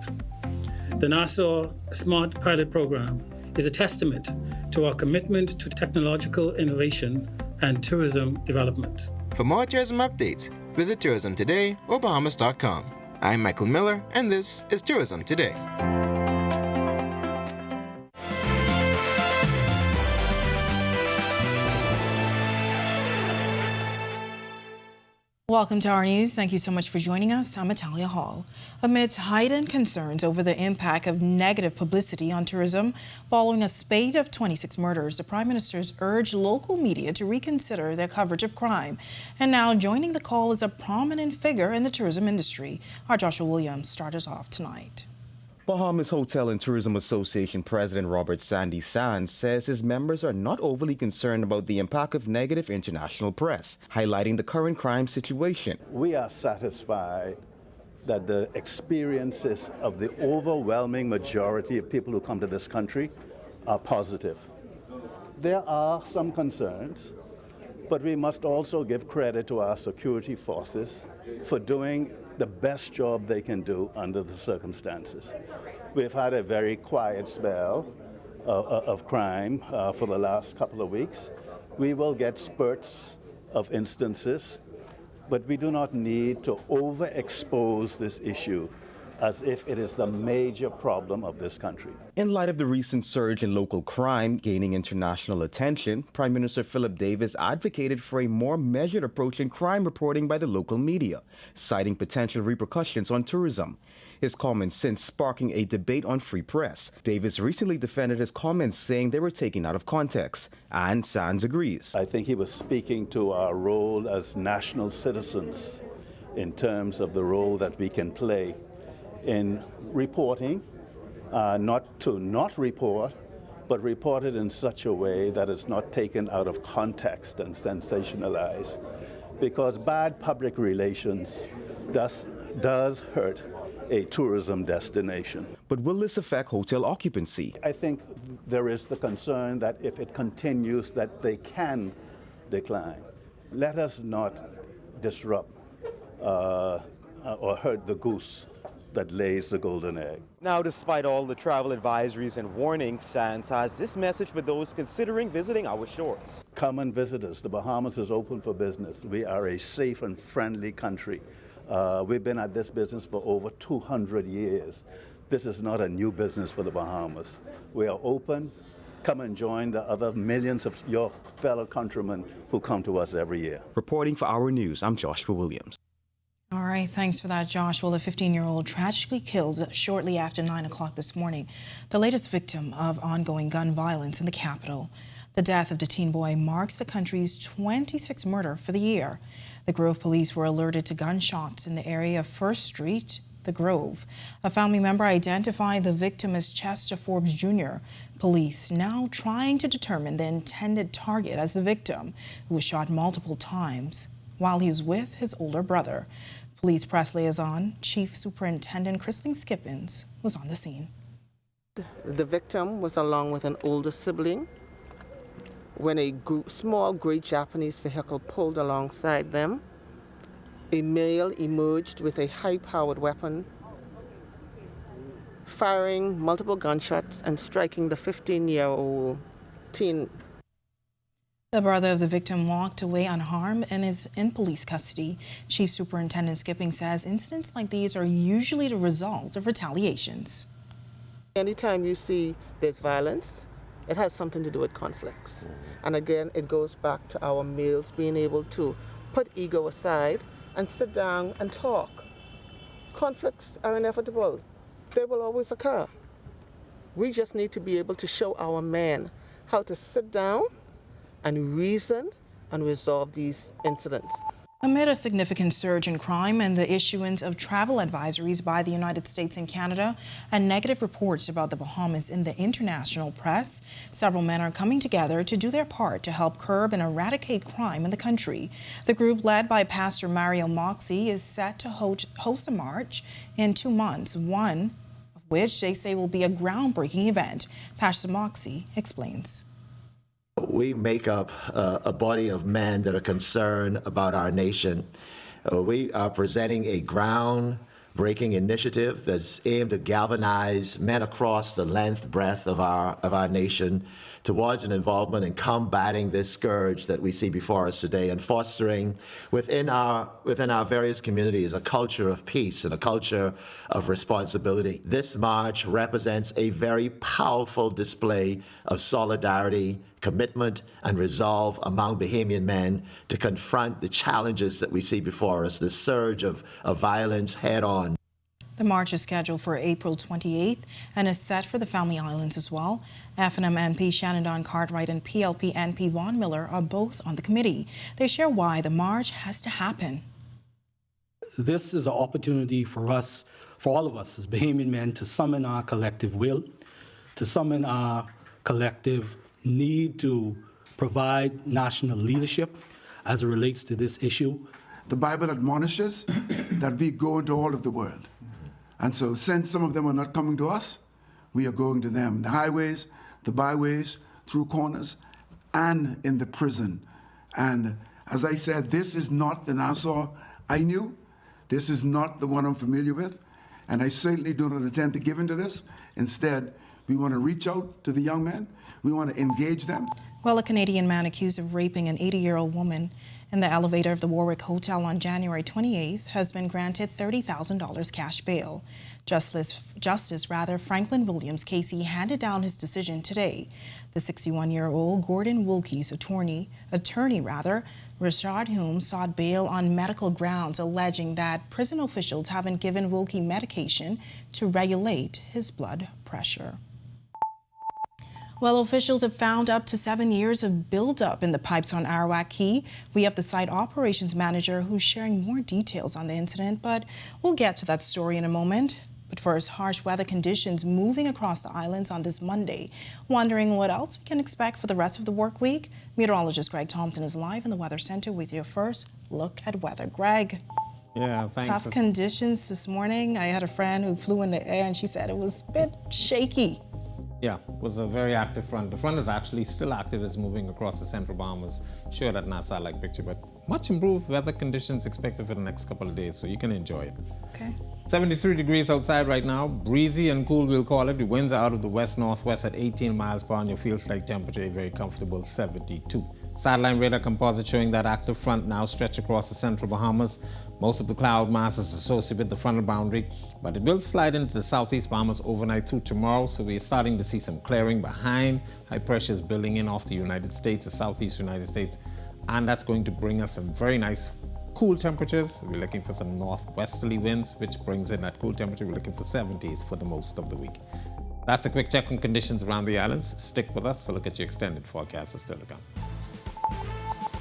The Nassau Smart Pilot Program is a testament to our commitment to technological innovation and tourism development. For more tourism updates, visit Tourism Today or Bahamas.com. I'm Michael Miller, and this is Tourism Today. Welcome to our news. Thank you so much for joining us. I'm Natalia Hall. Amidst heightened concerns over the impact of negative publicity on tourism following a spate of 26 murders, the Prime Minister's urged local media to reconsider their coverage of crime. And now joining the call is a prominent figure in the tourism industry. Our Joshua Williams started off tonight. Bahamas Hotel and Tourism Association President Robert Sandy Sands says his members are not overly concerned about the impact of negative international press, highlighting the current crime situation. We are satisfied that the experiences of the overwhelming majority of people who come to this country are positive. There are some concerns, but we must also give credit to our security forces for doing the best job they can do under the circumstances. We've had a very quiet spell of crime for the last couple of weeks. We will get spurts of instances, but we do not need to overexpose this issue as if it is the major problem of this country. In light of the recent surge in local crime gaining international attention, Prime Minister Philip Davis advocated for a more measured approach in crime reporting by the local media, citing potential repercussions on tourism. His comments since sparking a debate on free press. Davis recently defended his comments, saying they were taken out of context, and Sands agrees. I think he was speaking to our role as national citizens in terms of the role that we can play in reporting, not to not report, but report it in such a way that it's not taken out of context and sensationalized. Because bad public relations does hurt a tourism destination. But will this affect hotel occupancy? I think there is the concern that if it continues, that they can decline. Let us not disrupt or hurt the goose that lays the golden egg. Now, despite all the travel advisories and warnings, Sands has this message for those considering visiting our shores. Come and visit us. The Bahamas is open for business. We are a safe and friendly country. We've been at this business for over 200 years. This is not a new business for the Bahamas. We are open. Come and join the other millions of your fellow countrymen who come to us every year. Reporting for Our News, I'm Joshua Williams. All right, thanks for that, Josh. Well, a 15-year-old tragically killed shortly after 9 o'clock this morning, the latest victim of ongoing gun violence in the capital. The death of the teen boy marks the country's 26th murder for the year. The Grove police were alerted to gunshots in the area of First Street, the Grove. A family member identified the victim as Chester Forbes Jr. Police now trying to determine the intended target as the victim, who was shot multiple times while he was with his older brother. Police press liaison, Chief Superintendent Christine Skippins, was on the scene. The victim was along with an older sibling when a small gray Japanese vehicle pulled alongside them. A male emerged with a high-powered weapon, firing multiple gunshots and striking the 15-year-old teen. The brother of the victim walked away unharmed and is in police custody. Chief Superintendent Skipping says incidents like these are usually the result of retaliations. Anytime you see there's violence, it has something to do with conflicts. And again, it goes back to our males being able to put ego aside and sit down and talk. Conflicts are inevitable. They will always occur. We just need to be able to show our men how to sit down and reason and resolve these incidents. Amid a significant surge in crime and the issuance of travel advisories by the United States and Canada and negative reports about the Bahamas in the international press, several men are coming together to do their part to help curb and eradicate crime in the country. The group, led by Pastor Mario Moxie, is set to host a march in 2 months, one of which they say will be a groundbreaking event. Pastor Moxie explains. We make up a body of men that are concerned about our nation. We are presenting a groundbreaking initiative that's aimed to galvanize men across the length, breadth of our nation towards an involvement in combating this scourge that we see before us today and fostering within our various communities a culture of peace and a culture of responsibility. This march represents a very powerful display of solidarity, commitment, and resolve among Bahamian men to confront the challenges that we see before us, the surge of violence head on. The march is scheduled for April 28th and is set for the Family Islands as well. FNM MP Shannon Don Cartwright and PLP NP Vaughn Miller are both on the committee. They share why the march has to happen. This is an opportunity for us, for all of us as Bahamian men, to summon our collective will, to summon our collective need to provide national leadership as it relates to this issue. The Bible admonishes that we go into all of the world. And so since some of them are not coming to us, we are going to them. The highways, the byways, through corners, and in the prison. And as I said, this is not the Nassau I knew. This is not the one I'm familiar with. And I certainly do not intend to give into this. Instead, we want to reach out to the young men. We want to engage them. Well, a Canadian man accused of raping an 80-year-old woman in the elevator of the Warwick Hotel on January 28th has been granted $30,000 cash bail. Justice Franklin Williams Casey handed down his decision today. The 61-year-old Gordon Wilkie's attorney, Richard Hume, sought bail on medical grounds, alleging that prison officials haven't given Wilkie medication to regulate his blood pressure. Well, officials have found up to 7 years of buildup in the pipes on Arawak Key. We have the site operations manager who's sharing more details on the incident, but we'll get to that story in a moment. But first, harsh weather conditions moving across the islands on this Monday. Wondering what else we can expect for the rest of the work week? Meteorologist Greg Thompson is live in the Weather Center with your first look at weather. Greg. Yeah, thanks. Tough conditions this morning. I had a friend who flew in the air and she said it was a bit shaky. Yeah, it was a very active front. The front is actually still active. It's moving across the central Bahamas. Show that NASA-like picture, but much improved weather conditions expected for the next couple of days, so you can enjoy it. Okay. 73 degrees outside right now. Breezy and cool, we'll call it. The winds are out of the west-northwest at 18 miles per hour. Your feels-like temperature, very comfortable, 72. Satellite radar composite showing that active front now stretch across the central Bahamas. Most of the cloud mass is associated with the frontal boundary, but it will slide into the southeast Bahamas overnight through tomorrow, so we're starting to see some clearing behind. High pressure is building in off the United States, the southeast United States, and that's going to bring us some very nice cool temperatures. We're looking for some northwesterly winds, which brings in that cool temperature. We're looking for 70s for the most of the week. That's a quick check on conditions around the islands. Stick with us to look at your extended forecast is still to come.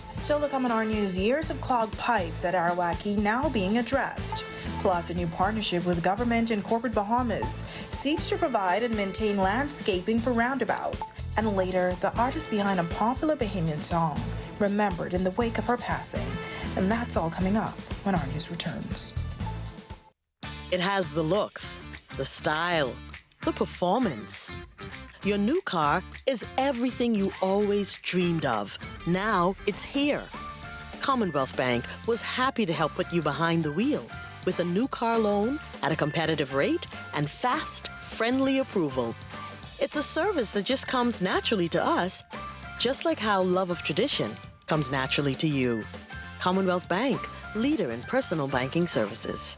Still to come on our news, years of clogged pipes at Arawak Key now being addressed. Plus, a new partnership with government and corporate Bahamas seeks to provide and maintain landscaping for roundabouts. And later, the artist behind a popular Bahamian song, remembered in the wake of her passing. And that's all coming up when our news returns. It has the looks, the style, the performance. Your new car is everything you always dreamed of. Now it's here. Commonwealth Bank was happy to help put you behind the wheel with a new car loan at a competitive rate and fast, friendly approval. It's a service that just comes naturally to us, just like how love of tradition comes naturally to you. Commonwealth Bank, leader in personal banking services.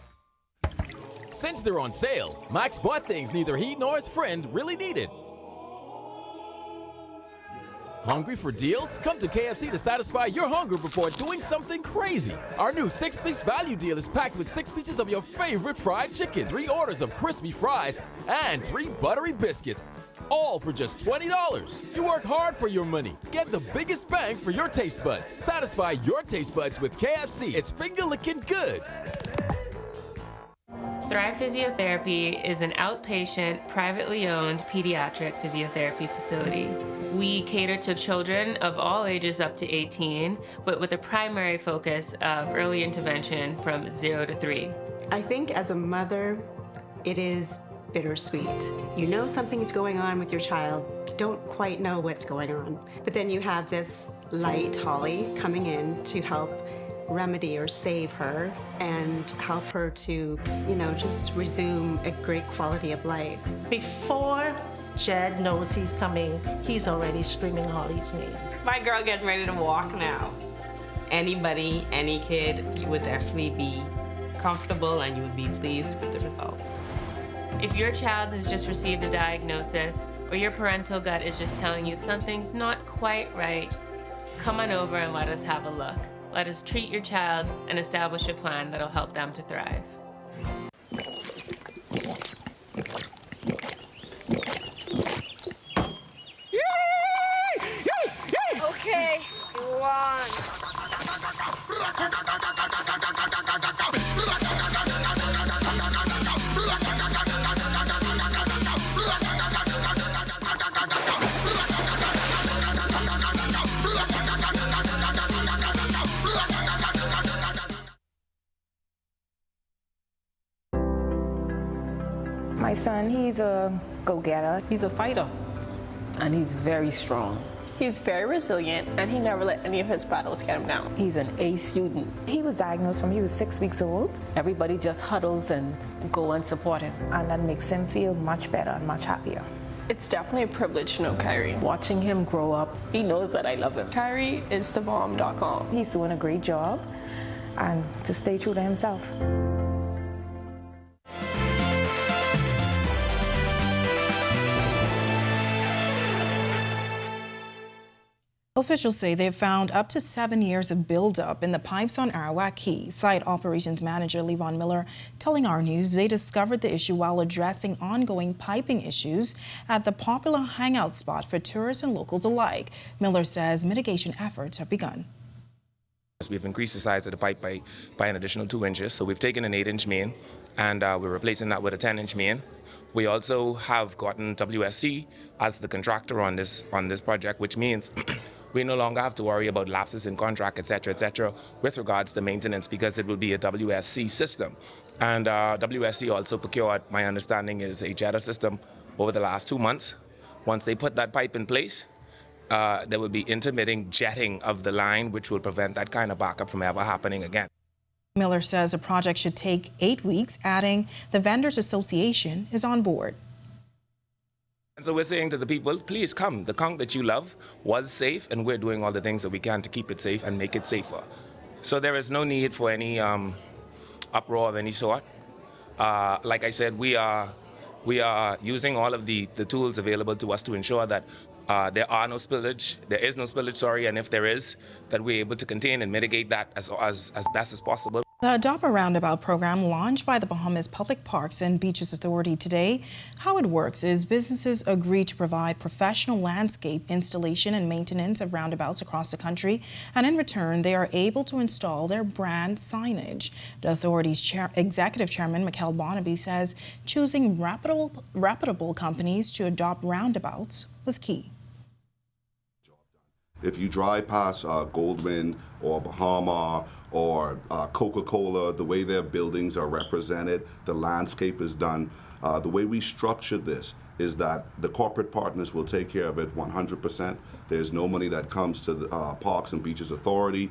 Since they're on sale, Max bought things neither he nor his friend really needed. Hungry for deals? Come to KFC to satisfy your hunger before doing something crazy. Our new 6-piece value deal is packed with 6 pieces of your favorite fried chicken, 3 orders of crispy fries, and 3 buttery biscuits. all for just $20. You work hard for your money. Get the biggest bang for your taste buds. Satisfy your taste buds with KFC. It's finger-licking good. Thrive Physiotherapy is an outpatient, privately owned pediatric physiotherapy facility. We cater to children of all ages up to 18, but with a primary focus of early intervention from 0 to 3. I think as a mother, it is bittersweet. You know something is going on with your child, don't quite know what's going on. But then you have this light, Holly, coming in to help remedy or save her and help her to, just resume a great quality of life. Before Jed knows he's coming, he's already screaming Holly's name. My girl getting ready to walk now. Anybody, any kid, you would definitely be comfortable and you would be pleased with the results. If your child has just received a diagnosis or your parental gut is just telling you something's not quite right, come on over and let us have a look. Let us treat your child and establish a plan that'll help them to thrive. Okay, one. My son, he's a go-getter. He's a fighter, and he's very strong. He's very resilient, and he never let any of his battles get him down. He's an A student. He was diagnosed when he was 6 weeks old. Everybody just huddles and go and support him. And that makes him feel much better and much happier. It's definitely a privilege to know Kyrie. Watching him grow up, he knows that I love him. Kyrie is the bomb.com. He's doing a great job, and to stay true to himself. Officials say they've found up to 7 years of buildup in the pipes on Arawak Key. Site operations manager Levon Miller telling Our News they discovered the issue while addressing ongoing piping issues at the popular hangout spot for tourists and locals alike. Miller says mitigation efforts have begun. We've increased the size of the pipe by an additional 2 inches. So we've taken an 8-inch main and we're replacing that with a 10-inch main. We also have gotten WSC as the contractor on this project, which means we no longer have to worry about lapses in contract, et cetera, with regards to maintenance because it will be a WSC system. And WSC also procured, my understanding is, a jetter system over the last 2 months. Once they put that pipe in place, there will be intermittent jetting of the line, which will prevent that kind of backup from ever happening again. Miller says the project should take 8 weeks, adding the Vendors Association is on board. And so we're saying to the people, please come. The conch that you love was safe, and we're doing all the things that we can to keep it safe and make it safer. So there is no need for any uproar of any sort. Like I said, we are using all of the tools available to us to ensure that there is no spillage, and if there is, that we're able to contain and mitigate that as best as possible. The Adopt a Roundabout program launched by the Bahamas Public Parks and Beaches Authority today. How it works is businesses agree to provide professional landscape installation and maintenance of roundabouts across the country, and in return they are able to install their brand signage. The authority's executive chairman, Mikel Barnaby, says choosing reputable companies to adopt roundabouts was key. If you drive past Goldwyn or Bahama or Coca-Cola, the way their buildings are represented, the landscape is done. The way we structured this is that the corporate partners will take care of it 100%. There's no money that comes to the Parks and Beaches Authority.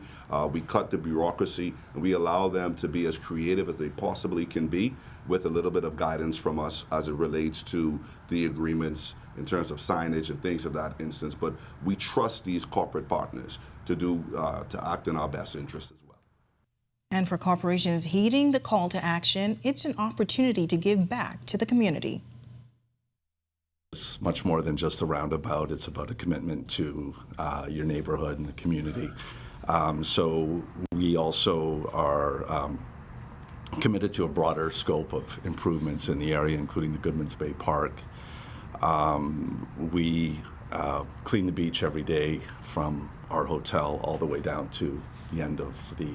We cut the bureaucracy and we allow them to be as creative as they possibly can be with a little bit of guidance from us as it relates to the agreements in terms of signage and things of that instance. But we trust these corporate partners to act in our best interest as well. And for corporations heeding the call to action, it's an opportunity to give back to the community. It's much more than just a roundabout. It's about a commitment to your neighborhood and the community. So we also are committed to a broader scope of improvements in the area, including the Goodman's Bay Park, We clean the beach every day from our hotel all the way down to the end of the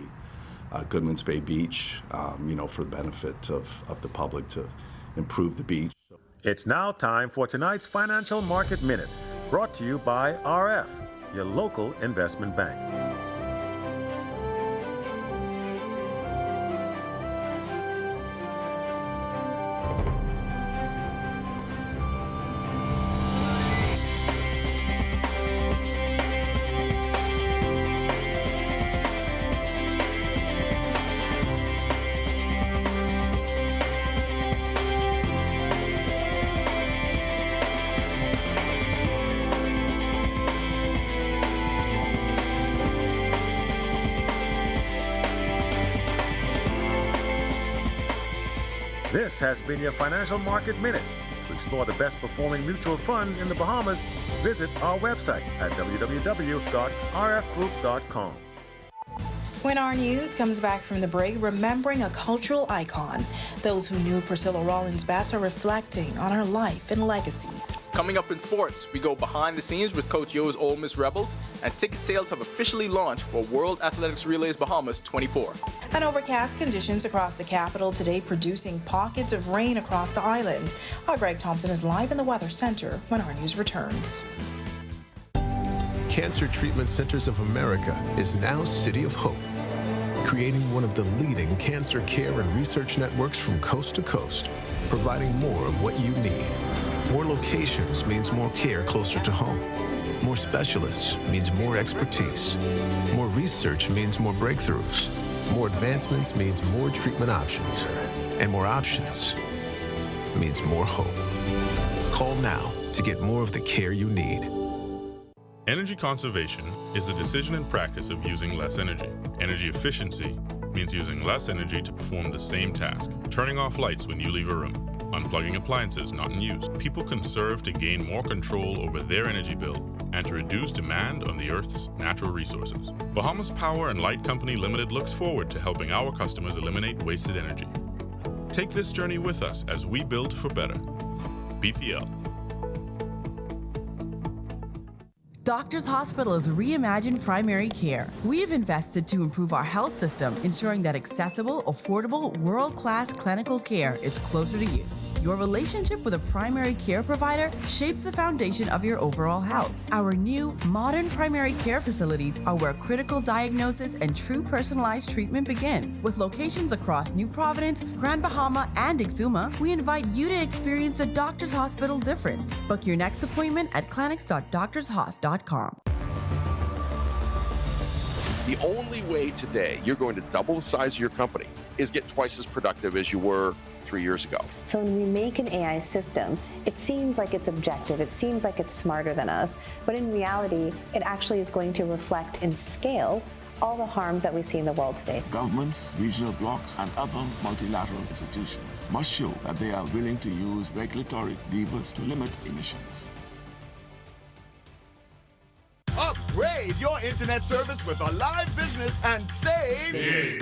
Goodman's Bay Beach, for the benefit of the public to improve the beach. It's now time for tonight's Financial Market Minute, brought to you by RF, your local investment bank. This has been your Financial Market Minute. To explore the best performing mutual funds in the Bahamas, visit our website at www.rfgroup.com. When our news comes back from the break, remembering a cultural icon, those who knew Priscilla Rollins best are reflecting on her life and legacy. Coming up in sports, we go behind the scenes with Coach Yo's Ole Miss Rebels, and ticket sales have officially launched for World Athletics Relays Bahamas 24. And overcast conditions across the capital today, producing pockets of rain across the island. Our Greg Thompson is live in the Weather Center when our news returns. Cancer Treatment Centers of America is now City of Hope, creating one of the leading cancer care and research networks from coast to coast, providing more of what you need. More locations means more care closer to home. More specialists means more expertise. More research means more breakthroughs. More advancements means more treatment options. And more options means more hope. Call now to get more of the care you need. Energy conservation is the decision and practice of using less energy. Energy efficiency means using less energy to perform the same task. Turning off lights when you leave a room. Unplugging appliances not in use. People conserve to gain more control over their energy bill and to reduce demand on the Earth's natural resources. Bahamas Power and Light Company Limited looks forward to helping our customers eliminate wasted energy. Take this journey with us as we build for better. BPL. Doctors Hospital has reimagined primary care. We have invested to improve our health system, ensuring that accessible, affordable, world-class clinical care is closer to you. Your relationship with a primary care provider shapes the foundation of your overall health. Our new, modern primary care facilities are where critical diagnosis and true personalized treatment begin. With locations across New Providence, Grand Bahama, and Exuma, we invite you to experience the Doctors Hospital difference. Book your next appointment at clinics.doctorshos.com. The only way today you're going to double the size of your company is get twice as productive as you were 3 years ago. So when we make an AI system, it seems like it's objective, it seems like it's smarter than us, but in reality, it actually is going to reflect in scale all the harms that we see in the world today. Governments, regional blocs, and other multilateral institutions must show that they are willing to use regulatory levers to limit emissions. Upgrade your internet service with a live business and save big.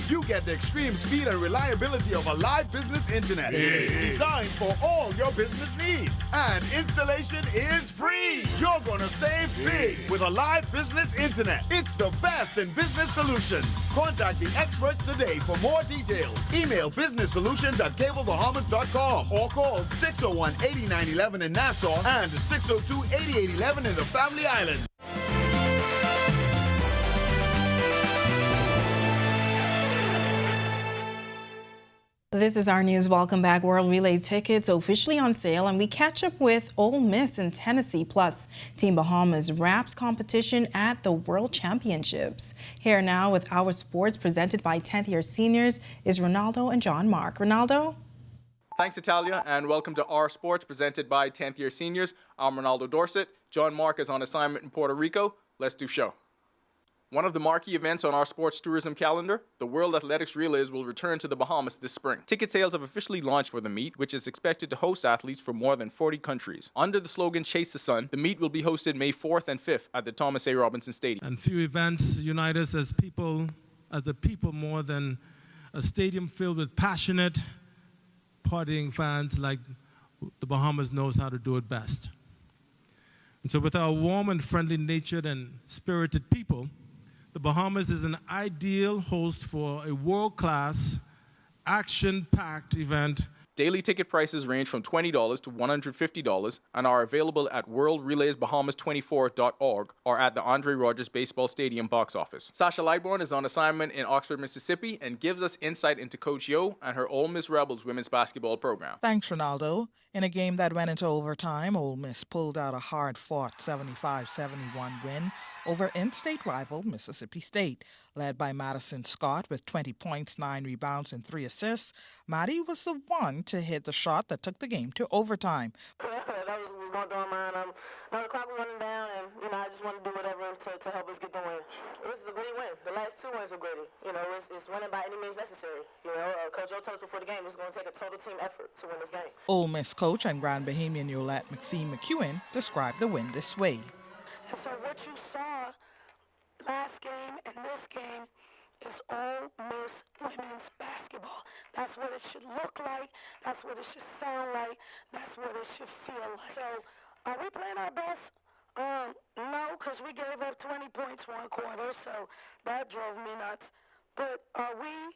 You get the extreme speed and reliability of a live business internet. Designed for all your business needs. And installation is free. You're gonna save big with a live business internet. It's the best in business solutions. Contact the experts today for more details. Email businesssolutions@cablebahamas.com or call 601-8911 in Nassau and 602-8811 in the Family Islands. This is our news. Welcome back. World Relay tickets officially on sale, and we catch up with Ole Miss and Tennessee, plus Team Bahamas wraps competition at the World Championships. Here now with our sports presented by 10th year seniors is Ronaldo and John Mark. Ronaldo? Thanks, Italia, and welcome to Our Sports presented by 10th year seniors. I'm Ronaldo Dorset. John Mark is on assignment in Puerto Rico. Let's do show. One of the marquee events on our sports tourism calendar, the World Athletics Relays, will return to the Bahamas this spring. Ticket sales have officially launched for the meet, which is expected to host athletes from more than 40 countries. Under the slogan Chase the Sun, the meet will be hosted May 4th and 5th at the Thomas A. Robinson Stadium. And few events unite us as the people more than a stadium filled with passionate partying fans like the Bahamas knows how to do it best. And so with our warm and friendly natured and spirited people, the Bahamas is an ideal host for a world-class, action-packed event. Daily ticket prices range from $20 to $150 and are available at worldrelaysbahamas24.org or at the Andre Rogers Baseball Stadium box office. Sasha Lightbourne is on assignment in Oxford, Mississippi, and gives us insight into Coach Yo and her Ole Miss Rebels women's basketball program. Thanks, Ronaldo. In a game that went into overtime, Ole Miss pulled out a hard-fought 75-71 win over in-state rival Mississippi State. Led by Madison Scott with 20 points, 9 rebounds, and 3 assists, Maddie was the one to hit the shot that took the game to overtime. That was going through my mind. The clock was running down, and I just wanted to do whatever to help us get the win. This is a great win. The last 2 wins were great. It's winning by any means necessary. Coach O told us before the game it's going to take a total team effort to win this game. Ole Miss coach and Grand Bahamian Yolette Maxine McEwen described the win this way. And so what you saw last game and this game is Ole Miss women's basketball. That's what it should look like. That's what it should sound like. That's what it should feel like. So are we playing our best? No, because we gave up 20 points 1 quarter, so that drove me nuts. But are we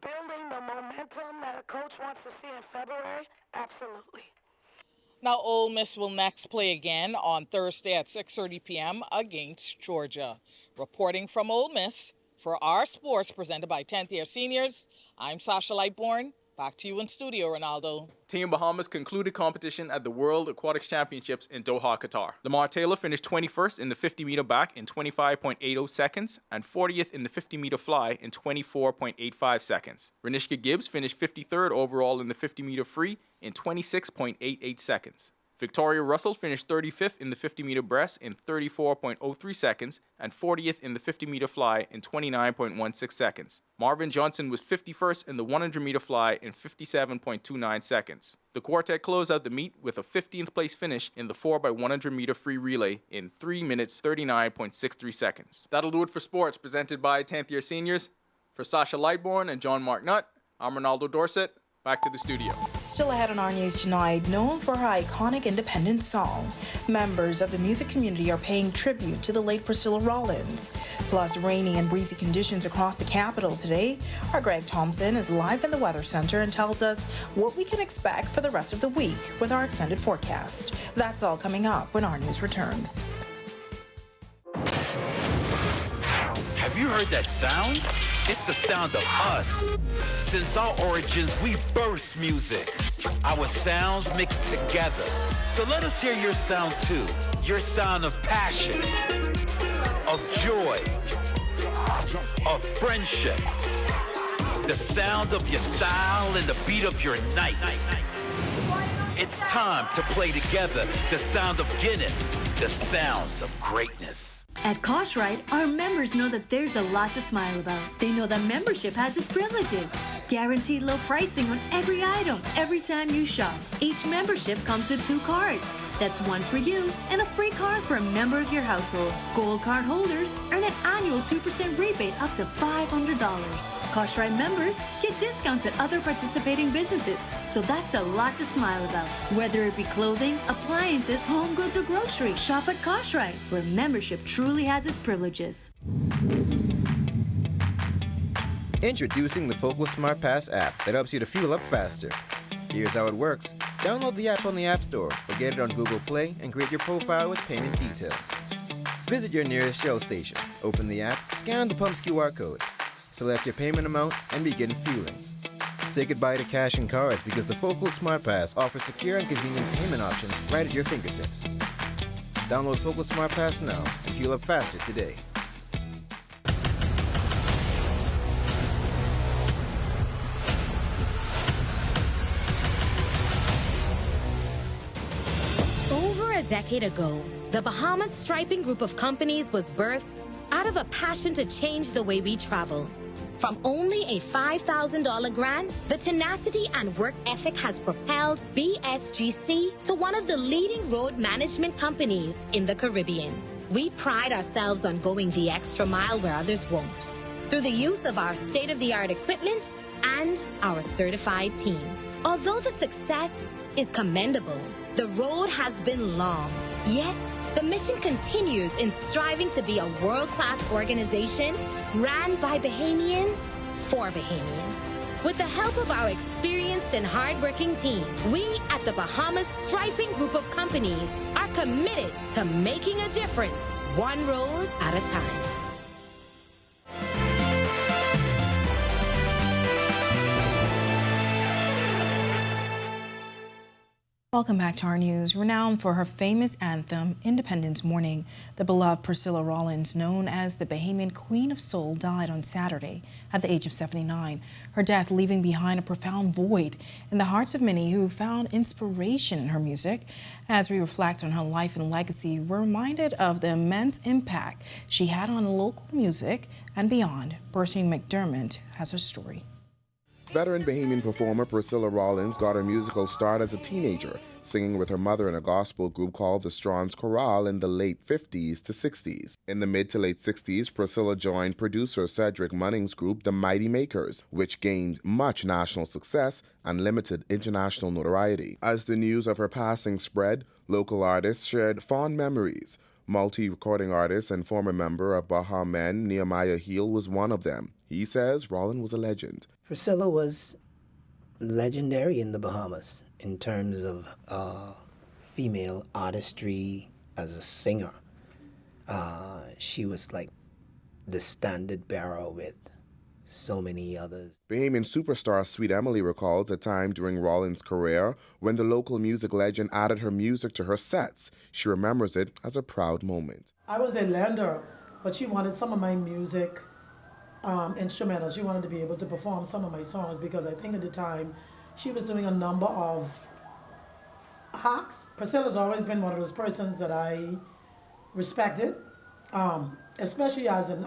building the momentum that a coach wants to see in February? Absolutely. Now, Ole Miss will next play again on Thursday at 6:30 p.m. against Georgia. Reporting from Ole Miss for Our Sports, presented by 10th Year Seniors, I'm Sasha Lightbourne. Back to you in studio, Ronaldo. Team Bahamas concluded competition at the World Aquatics Championships in Doha, Qatar. Lamar Taylor finished 21st in the 50-meter back in 25.80 seconds and 40th in the 50-meter fly in 24.85 seconds. Renishka Gibbs finished 53rd overall in the 50-meter free in 26.88 seconds. Victoria Russell finished 35th in the 50-meter breast in 34.03 seconds and 40th in the 50-meter fly in 29.16 seconds. Marvin Johnson was 51st in the 100-meter fly in 57.29 seconds. The quartet closed out the meet with a 15th place finish in the 4x100-meter free relay in 3 minutes 39.63 seconds. That'll do it for sports, presented by 10th Year Seniors. For Sasha Lightbourne and John Mark Nutt, I'm Ronaldo Dorset. Back to the studio. Still ahead on Our News Tonight, known for her iconic independent song, members of the music community are paying tribute to the late Priscilla Rollins. Plus, rainy and breezy conditions across the capital today. Our Greg Thompson is live in the Weather Center and tells us what we can expect for the rest of the week with our extended forecast. That's all coming up when Our News returns. Have you heard that sound? It's the sound of us. Since our origins, we burst music. Our sounds mixed together. So let us hear your sound too. Your sound of passion, of joy, of friendship. The sound of your style and the beat of your night. It's time to play together the sound of Guinness, the sounds of greatness. At Koshright, our members know that there's a lot to smile about. They know that membership has its privileges. Guaranteed low pricing on every item, every time you shop. Each membership comes with 2 cards. That's one for you and a free card for a member of your household. Gold card holders earn an annual 2% rebate up to $500. Koshright members get discounts at other participating businesses. So that's a lot to smile about. Whether it be clothing, appliances, home goods, or groceries, shop at Koshright, where membership truly has its privileges. Introducing the Focal Smart Pass app that helps you to fuel up faster. Here's how it works. Download the app on the App Store or get it on Google Play and create your profile with payment details. Visit your nearest Shell station, open the app, scan the pump's QR code, select your payment amount, and begin fueling. Say goodbye to cash and cards because the Focal Smart Pass offers secure and convenient payment options right at your fingertips. Download Focal Smart Pass now and fuel up faster today. A decade ago, the Bahamas Striping Group of companies was birthed out of a passion to change the way we travel. From only a $5,000 grant, the tenacity and work ethic has propelled BSGC to one of the leading road management companies in the Caribbean. We pride ourselves on going the extra mile where others won't, through the use of our state-of-the-art equipment and our certified team. Although the success is commendable. The road has been long, yet the mission continues in striving to be a world-class organization ran by Bahamians for Bahamians. With the help of our experienced and hardworking team, we at the Bahamas Striping Group of Companies are committed to making a difference, one road at a time. Welcome back to our news. Renowned for her famous anthem, Independence Morning, the beloved Priscilla Rollins, known as the Bahamian Queen of Soul, died on Saturday at the age of 79. Her death leaving behind a profound void in the hearts of many who found inspiration in her music. As we reflect on her life and legacy, we're reminded of the immense impact she had on local music and beyond. Bertie McDermott has her story. Veteran Bahamian performer Priscilla Rollins got her musical start as a teenager, singing with her mother in a gospel group called the Strong's Chorale in the late 50s to 60s. In the mid to late 60s, Priscilla joined producer Cedric Munning's group, The Mighty Makers, which gained much national success and limited international notoriety. As the news of her passing spread, local artists shared fond memories. Multi-recording artist and former member of Baha Men, Nehemiah Heel, was one of them. He says Rollins was a legend. Priscilla was legendary in the Bahamas in terms of female artistry as a singer. She was like the standard bearer with so many others. Bahamian superstar Sweet Emily recalls a time during Rollins' career when the local music legend added her music to her sets. She remembers it as a proud moment. I was a lender, but she wanted some of my music instrumentals. She wanted to be able to perform some of my songs because I think at the time she was doing a number of hacks. Priscilla's always been one of those persons that I respected, especially as an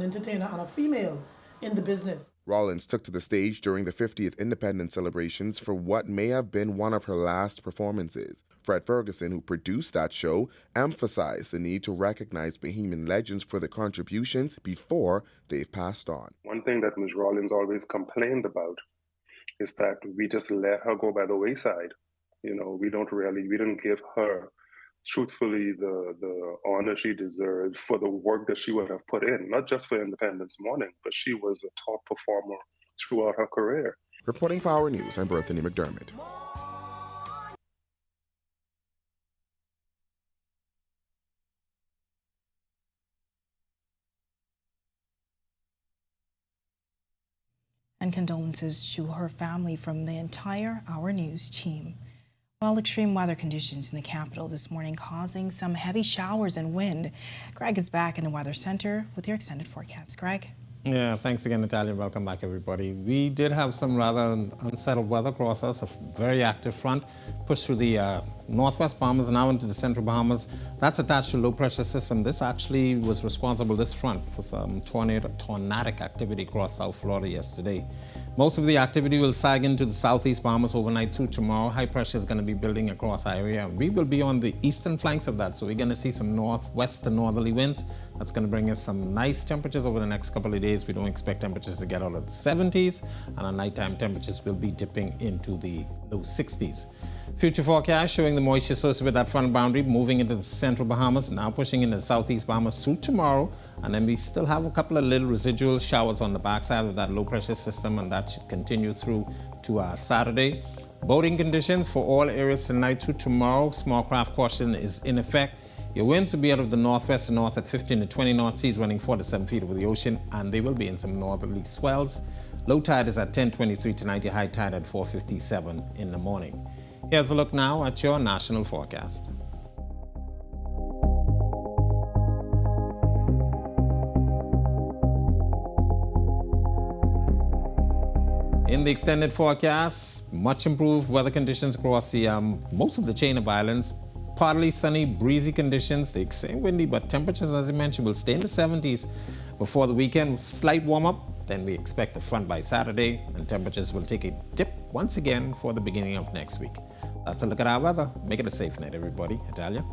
entertainer and a female in the business. Rollins took to the stage during the 50th independence celebrations for what may have been one of her last performances. Fred Ferguson, who produced that show, emphasized the need to recognize Bahamian legends for their contributions before they've passed on. One thing that Ms. Rollins always complained about is that we just let her go by the wayside. You know, we didn't give her truthfully the honor she deserved for the work that she would have put in, not just for Independence Morning, but she was a top performer throughout her career. Reporting for Our News, I'm Berthany McDermott. And condolences to her family from the entire Our News team. While extreme weather conditions in the capital this morning causing some heavy showers and wind. Greg is back in the Weather Center with your extended forecast. Greg? Yeah, thanks again, Natalia. Welcome back, everybody. We did have some rather unsettled weather across us. A very active front pushed through the northwest Bahamas and now into the central Bahamas. That's attached to a low-pressure system. This actually was responsible, this front, for some tornadic activity across South Florida yesterday. Most of the activity will sag into the southeast Bahamas overnight through tomorrow. High pressure is going to be building across our area. We will be on the eastern flanks of that, so we're going to see some northwest to northerly winds. That's going to bring us some nice temperatures over the next couple of days. We don't expect temperatures to get out of the 70s, and our nighttime temperatures will be dipping into the low 60s. Future forecast showing the moisture associated with that front boundary moving into the central Bahamas, now pushing into the southeast Bahamas through tomorrow, and then we still have a couple of little residual showers on the backside of that low pressure system, and that should continue through to Saturday. Boating conditions for all areas tonight through tomorrow. Small craft caution is in effect. Your winds will be out of the northwest and north at 15 to 20 knot, seas running 4 to 7 feet over the ocean, and they will be in some northerly swells. Low tide is at 10:23 tonight, your high tide at 4:57 in the morning. Here's a look now at your national forecast. In the extended forecast, much improved weather conditions across the most of the chain of islands. Partly sunny, breezy conditions. They stay windy, but temperatures, as I mentioned, will stay in the 70s before the weekend. Slight warm-up, then we expect a front by Saturday, and temperatures will take a dip once again for the beginning of next week. That's a look at our weather. Make it a safe night, everybody. Natalia?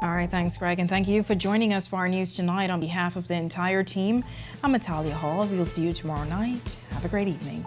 All right, thanks, Greg, and thank you for joining us for our news tonight. On behalf of the entire team, I'm Natalia Hall. We'll see you tomorrow night. Have a great evening.